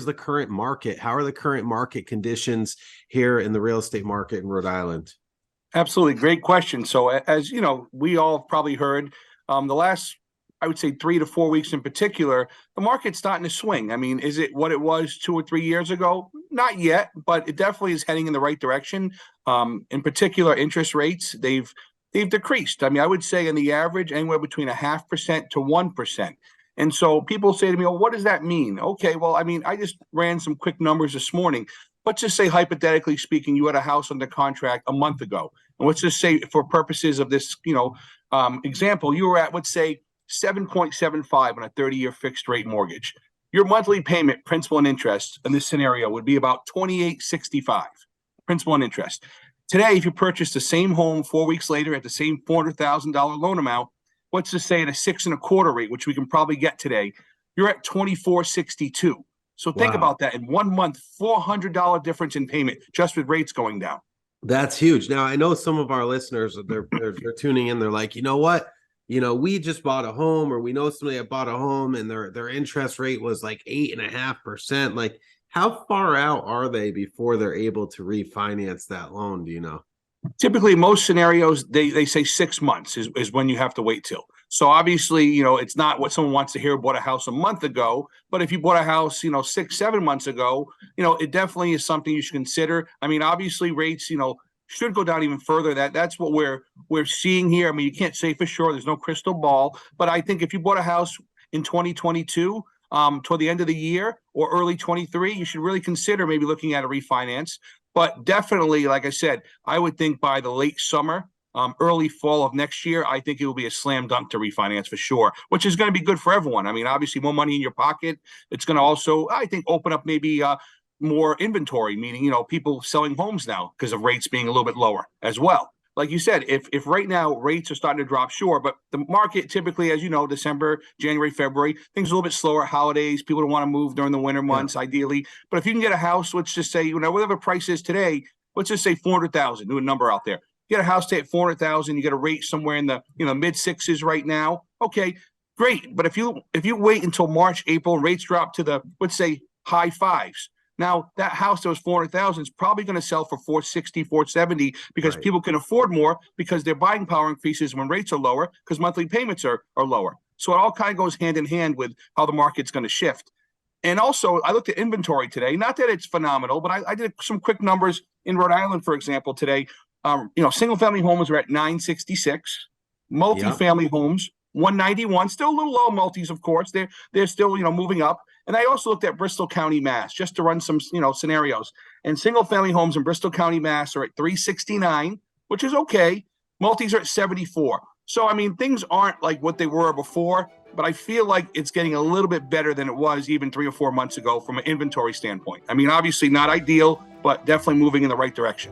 the current market? How are the current market conditions here in the real estate market in Rhode Island? Absolutely. Great question. So as you know, we all have probably heard the last, I would say 3 to 4 weeks in particular, the market's starting to swing. I mean, is it what it was 2 or 3 years ago? Not yet, but it definitely is heading in the right direction. In particular, interest rates, they've decreased. I mean, I would say in the average, anywhere between 0.5% to 1%. And so people say to me, well, what does that mean? Okay, well, I mean, I just ran some quick numbers this morning. Let's just say, hypothetically speaking, you had a house under contract a month ago. And let's just say, for purposes of this, example, you were at, let's say, 7.75 on a 30-year fixed rate mortgage. Your monthly payment, principal and interest, in this scenario would be about $28.65, principal and interest. Today, if you purchase the same home 4 weeks later at the same $400,000 loan amount, let's just say at a 6.25 rate, which we can probably get today, you're at $24.62. So think about that. In 1 month, $400 difference in payment just with rates going down. That's huge. Now, I know some of our listeners, they're tuning in. They're like, you know what? We just bought a home, or we know somebody that bought a home and their interest rate was like 8.5%. Like, how far out are they before they're able to refinance that loan? Do you know? Typically, most scenarios, they say 6 months is when you have to wait till. So obviously, it's not what someone wants to hear. Bought a house a month ago, but if you bought a house, 6, 7 months ago, it definitely is something you should consider. I mean, obviously, rates, should go down even further. That's what we're seeing here. I mean, you can't say for sure. There's no crystal ball, but I think if you bought a house in 2022, toward the end of the year or early 23, you should really consider maybe looking at a refinance. But definitely, like I said, I would think by the late summer, early fall of next year, I think it will be a slam dunk to refinance for sure, which is going to be good for everyone. I mean, obviously, more money in your pocket. It's going to also, I think, open up maybe more inventory, meaning, people selling homes now because of rates being a little bit lower as well. Like you said, if right now rates are starting to drop, sure, but the market typically, as you know, December, January, February, things are a little bit slower, holidays, people don't want to move during the winter months, ideally. But if you can get a house, let's just say, whatever the price is today, let's just say 400,000, do a number out there. You get a house today at 400,000, you get a rate somewhere in the mid sixes right now. Okay, great. But if you wait until March, April, and rates drop to the, let's say, high fives. Now, that house that was 400,000 is probably going to sell for 460, 470 because people can afford more because their buying power increases when rates are lower because monthly payments are lower. So it all kind of goes hand in hand with how the market's going to shift. And also, I looked at inventory today. Not that it's phenomenal, but I did some quick numbers in Rhode Island, for example, today. Single-family homes are at 966. Multi-family homes, 191. Still a little low, multis, of course. They're still, moving up. And I also looked at Bristol County, Mass, just to run some, scenarios. And single-family homes in Bristol County, Mass, are at 369, which is okay. Multis are at 74. So, I mean, things aren't like what they were before, but I feel like it's getting a little bit better than it was even 3 or 4 months ago from an inventory standpoint. I mean, obviously not ideal, but definitely moving in the right direction.